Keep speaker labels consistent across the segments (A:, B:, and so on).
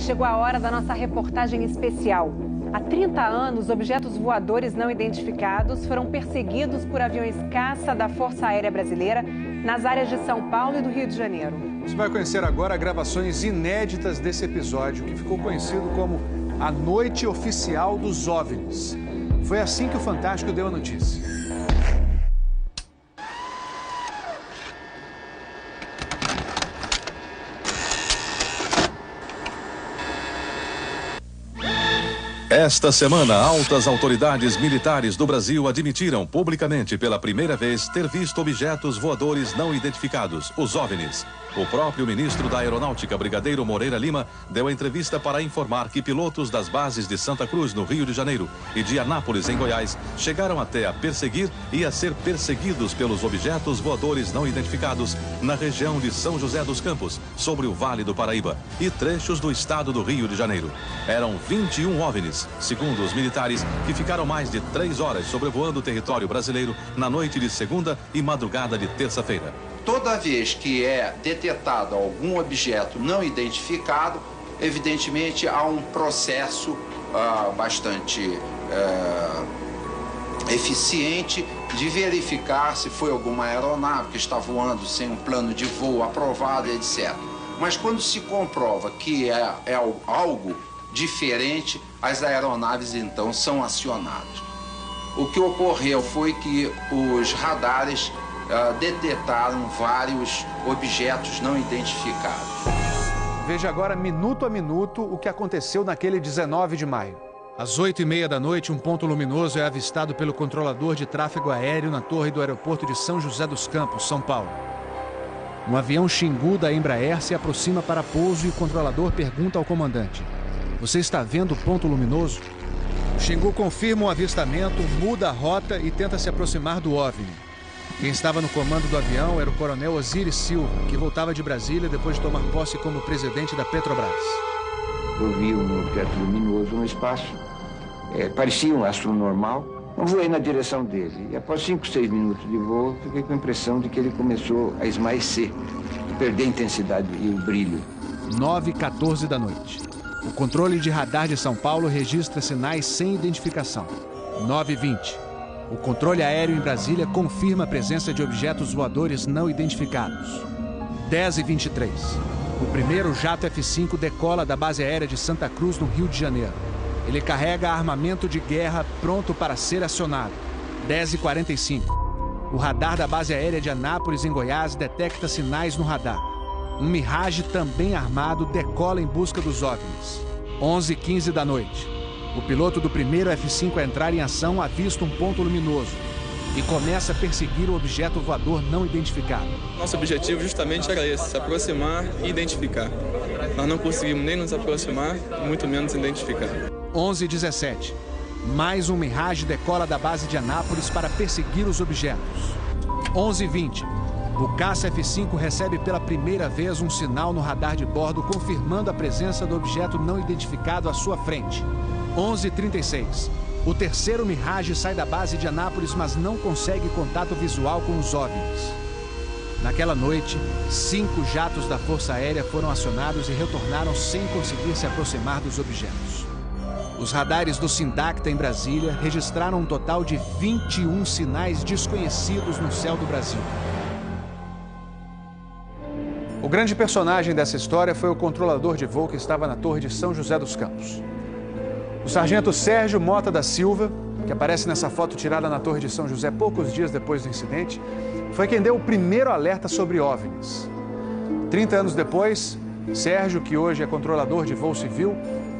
A: Chegou a hora da nossa reportagem especial. Há 30 anos, objetos voadores não identificados foram perseguidos por aviões caça da Força Aérea Brasileira nas áreas de São Paulo e do Rio de Janeiro.
B: Você vai conhecer agora gravações inéditas desse episódio, que ficou conhecido como a Noite Oficial dos OVNIs. Foi assim que o Fantástico deu a notícia.
C: Esta semana, altas autoridades militares do Brasil admitiram publicamente pela primeira vez ter visto objetos voadores não identificados, os OVNIs. O próprio ministro da Aeronáutica, Brigadeiro Moreira Lima, deu a entrevista para informar que pilotos das bases de Santa Cruz, no Rio de Janeiro, e de Anápolis, em Goiás, chegaram até a perseguir e a ser perseguidos pelos objetos voadores não identificados na região de São José dos Campos, sobre o Vale do Paraíba, e trechos do estado do Rio de Janeiro. Eram 21 OVNIs, segundo os militares, que ficaram mais de 3 horas sobrevoando o território brasileiro na noite de segunda e madrugada de terça-feira.
D: Toda vez que é detectado algum objeto não identificado, evidentemente há um processo bastante eficiente de verificar se foi alguma aeronave que está voando sem um plano de voo aprovado, etc. Mas quando se comprova que é algo diferente, as aeronaves então são acionadas. O que ocorreu foi que os radares detectaram vários objetos não identificados.
B: Veja agora, minuto a minuto, o que aconteceu naquele 19 de maio. Às 8h30 da noite, um ponto luminoso é avistado pelo controlador de tráfego aéreo na torre do aeroporto de São José dos Campos, São Paulo. Um avião Xingu da Embraer se aproxima para pouso e o controlador pergunta ao comandante: "Você está vendo o ponto luminoso?" O Xingu confirma o avistamento, muda a rota e tenta se aproximar do OVNI. Quem estava no comando do avião era o coronel Osiris Silva, que voltava de Brasília depois de tomar posse como presidente da Petrobras.
E: Eu vi um objeto luminoso no espaço, parecia um astro normal. Eu voei na direção dele e após 5, 6 minutos de voo, fiquei com a impressão de que ele começou a esmaecer, a perder a intensidade e o brilho.
B: 9h14 da noite. O controle de radar de São Paulo registra sinais sem identificação. 9h20. O controle aéreo em Brasília confirma a presença de objetos voadores não identificados. 10h23. O primeiro jato F-5 decola da base aérea de Santa Cruz, no Rio de Janeiro. Ele carrega armamento de guerra pronto para ser acionado. 10h45. O radar da base aérea de Anápolis, em Goiás, detecta sinais no radar. Um Mirage também armado decola em busca dos OVNIs. 11h15 da noite. O piloto do primeiro F-5 a entrar em ação avista um ponto luminoso e começa a perseguir o objeto voador não identificado.
F: Nosso objetivo justamente era esse, se aproximar e identificar. Nós não conseguimos nem nos aproximar, muito menos identificar.
B: 11h17. Mais um Mirage decola da base de Anápolis para perseguir os objetos. 11h20. O caça F-5 recebe pela primeira vez um sinal no radar de bordo confirmando a presença do objeto não identificado à sua frente. 11h36. O terceiro Mirage sai da base de Anápolis, mas não consegue contato visual com os OVNIs. Naquela noite, 5 jatos da Força Aérea foram acionados e retornaram sem conseguir se aproximar dos objetos. Os radares do Sindacta em Brasília registraram um total de 21 sinais desconhecidos no céu do Brasil. O grande personagem dessa história foi o controlador de voo que estava na torre de São José dos Campos. O sargento Sérgio Mota da Silva, que aparece nessa foto tirada na torre de São José poucos dias depois do incidente, foi quem deu o primeiro alerta sobre OVNIs. 30 anos depois, Sérgio, que hoje é controlador de voo civil,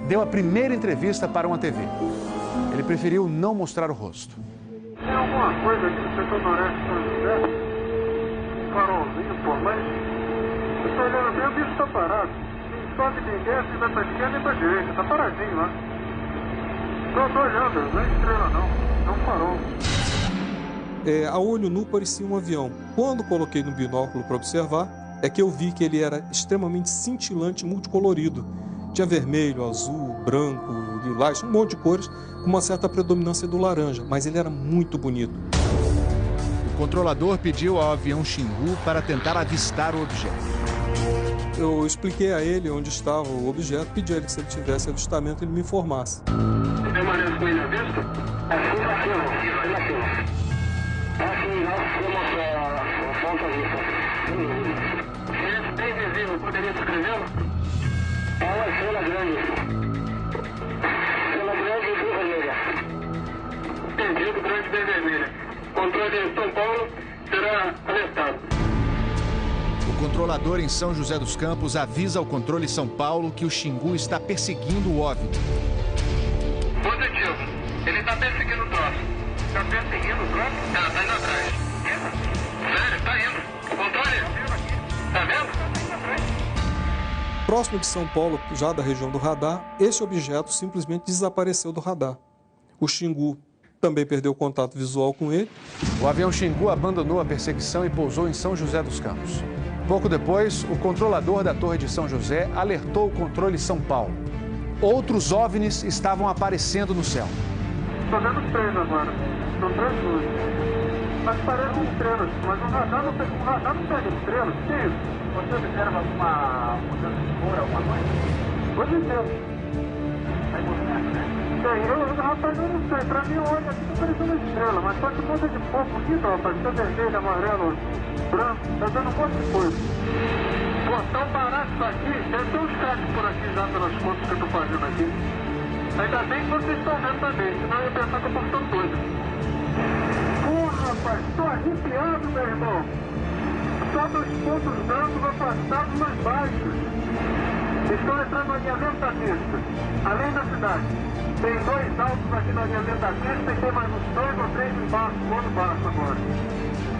B: deu a primeira entrevista para uma TV. Ele preferiu não mostrar o rosto.
G: Tem alguma coisa aqui no setor noreste de São José? Um farolzinho por lá? Eu estou olhando bem, o bicho está parado. Sobe, nem desce, vai para a esquerda e para a direita. Está paradinho lá. Estou olhando, não é estrela não. É um farol.
H: A olho nu parecia um avião. Quando coloquei no binóculo para observar, é que eu vi que ele era extremamente cintilante e multicolorido. Tinha vermelho, azul, branco, lilás, um monte de cores, com uma certa predominância do laranja, mas ele era muito bonito.
B: O controlador pediu ao avião Xingu para tentar avistar o objeto.
H: Eu expliquei a ele onde estava o objeto, pedi a ele que se ele tivesse avistamento, ele me informasse.
G: Permanece com ele à vista? Aqui, nós temos a ponta vista. Esse bem visível, poderia descrevê-lo? É uma estrela grande. Estrela grande e bem vermelha. Entendido, grande e bem vermelha. Controle em São Paulo será alertado.
B: O controlador em São José dos Campos avisa ao controle São Paulo que o Xingu está perseguindo o OVNI.
G: Positivo. Ele está perseguindo o troço. Está perseguindo o troço? Tá indo atrás. Sério, tá indo. Controle. Tá vendo?
H: Próximo de São Paulo, já da região do radar, esse objeto simplesmente desapareceu do radar. O Xingu também perdeu contato visual com ele.
B: O avião Xingu abandonou a perseguição e pousou em São José dos Campos. Pouco depois, o controlador da Torre de São José alertou o controle São Paulo. Outros OVNIs estavam aparecendo no céu.
G: Estou vendo 3 agora. São 3 luzes. Mas parecem estrelas. Mas o radar não pega estrelas. O que é isso? Você observa alguma mudança de cor, alguma coisa? Hoje inteiro. Vai movimento, né? Rapaz, eu não sei. Pra mim, olha, aqui tá parecendo uma estrela. Mas só que muda de cor bonito, rapaz. Tá vermelho, amarelo, branco. Tá dando um monte de coisa. Pô, tão barato isso aqui. Deve ter uns cracks por aqui já pelas contas que eu tô fazendo aqui. Ainda bem que vocês estão vendo também. Senão eu ia pensar que eu tô ficando doido. Porra, rapaz. Tô arrepiado, meu irmão. Só 2 pontos brancos afastados mais baixos. Estão entrando no alinhamento da pista, além da cidade. Tem 2 altos aqui no alinhamento da pista e tem mais uns 2 ou 3 embaixo, voando baixo agora.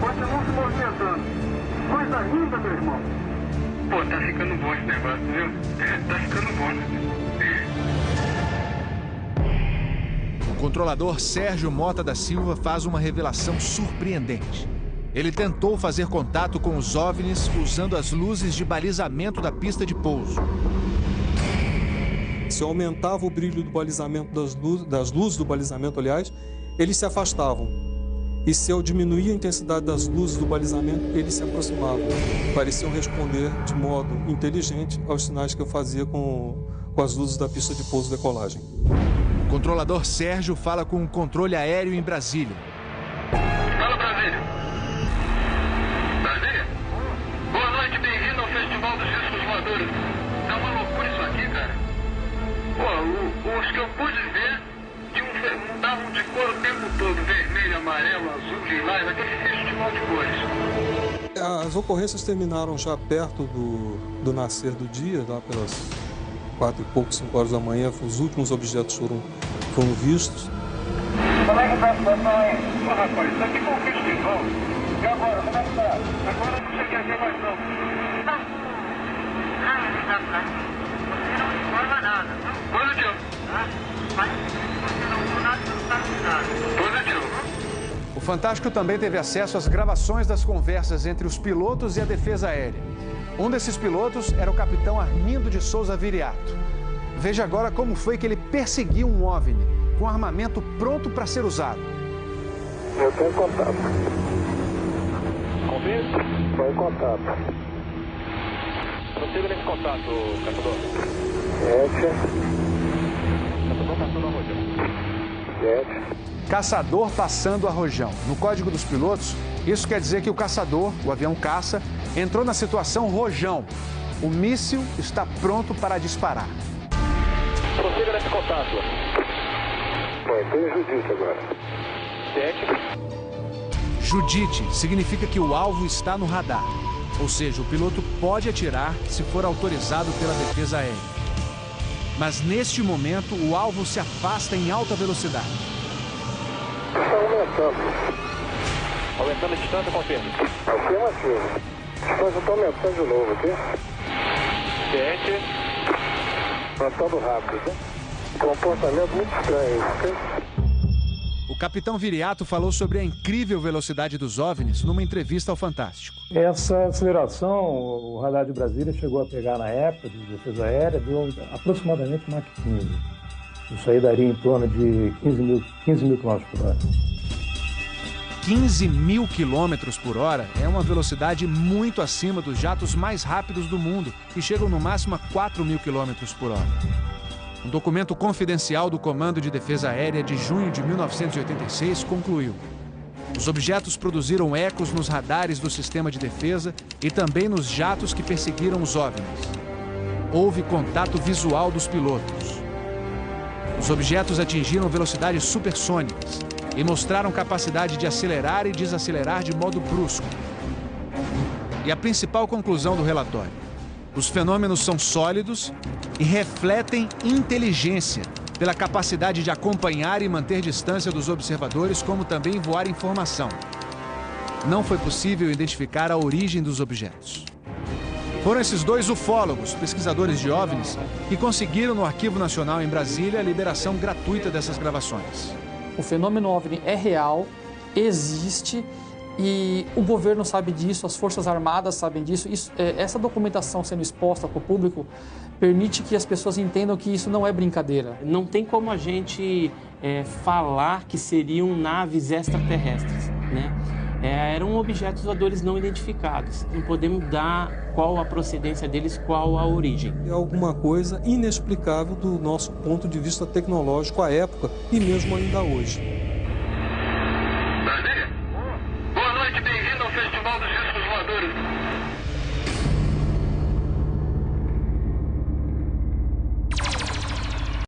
G: Continuam se movimentando. Coisa linda, meu irmão. Pô, tá ficando bom esse negócio, viu? Tá ficando bom.
B: O controlador Sérgio Mota da Silva faz uma revelação surpreendente. Ele tentou fazer contato com os OVNIs usando as luzes de balizamento da pista de pouso.
H: Se eu aumentava o brilho do balizamento das luzes do balizamento, aliás, eles se afastavam. E se eu diminuía a intensidade das luzes do balizamento, eles se aproximavam. Pareciam responder de modo inteligente aos sinais que eu fazia com as luzes da pista de pouso e decolagem.
B: O controlador Sérgio fala com o controle aéreo em Brasília.
G: Fala, Brasília. Brasília? Boa noite, bem-vindo ao Festival dos Discos Voadores. É uma loucura isso aqui, cara. Pô, os que eu pude ver mudavam de cor o tempo todo. Vermelho, amarelo, azul, lilás, aquele festival de cores.
H: As ocorrências terminaram já perto do nascer do dia, lá pelas 4 e pouco, 5 horas da manhã. Os últimos objetos foram vistos.
G: Como é que tá a situação aí? Pô, rapaz, isso aqui foi um festival. E agora, como é que tá? Agora não sei o que é mais não. Não. Você não informa nada. Positivo. Mas você não viu nada, não sabe nada. Positivo.
B: O Fantástico também teve acesso às gravações das conversas entre os pilotos e a defesa aérea. Um desses pilotos era o capitão Armindo de Souza Viriato. Veja agora como foi que ele perseguiu um OVNI com armamento pronto para ser usado.
G: Eu estou em contato. Confirma? Estou em contato. Prossiga nesse contato, caçador. 7. Caçador passando a Rojão. 7.
B: Caçador passando a Rojão. No código dos pilotos, isso quer dizer que o caçador, o avião caça, entrou na situação Rojão. O míssil está pronto para disparar.
G: Prossiga nesse contato. Bom, tem Judite agora. 7.
B: Judite significa que o alvo está no radar. Ou seja, o piloto pode atirar se for autorizado pela defesa aérea. Mas neste momento, o alvo se afasta em alta velocidade.
G: Está aumentando. Aumentando a distância, confirma. Afirmativo. A distância está aumentando de novo aqui. 7. Aumentando rápido, né? Comportamento muito estranho, ok?
B: O capitão Viriato falou sobre a incrível velocidade dos OVNIs numa entrevista ao Fantástico.
I: Essa aceleração, o radar de Brasília chegou a pegar na época de defesa aérea, deu aproximadamente Mach 15. Isso aí daria em torno de 15 mil km por hora.
B: 15 mil quilômetros por hora é uma velocidade muito acima dos jatos mais rápidos do mundo, que chegam no máximo a 4 mil quilômetros por hora. Um documento confidencial do Comando de Defesa Aérea de junho de 1986 concluiu: os objetos produziram ecos nos radares do sistema de defesa e também nos jatos que perseguiram os OVNIs. Houve contato visual dos pilotos. Os objetos atingiram velocidades supersônicas e mostraram capacidade de acelerar e desacelerar de modo brusco. E a principal conclusão do relatório: os fenômenos são sólidos e refletem inteligência pela capacidade de acompanhar e manter distância dos observadores, como também voar informação. Não foi possível identificar a origem dos objetos. Foram esses dois ufólogos, pesquisadores de OVNIs, que conseguiram no Arquivo Nacional em Brasília a liberação gratuita dessas gravações.
J: O fenômeno OVNI é real, existe, e o governo sabe disso, as Forças Armadas sabem disso. Essa documentação sendo exposta para o público permite que as pessoas entendam que isso não é brincadeira.
K: Não tem como a gente falar que seriam naves extraterrestres, né? Eram objetos voadores não identificados. Não podemos dar qual a procedência deles, qual a origem.
H: É alguma coisa inexplicável do nosso ponto de vista tecnológico à época e mesmo ainda hoje.
G: Brasília? Boa noite, bem-vindo ao Festival dos Discos Voadores.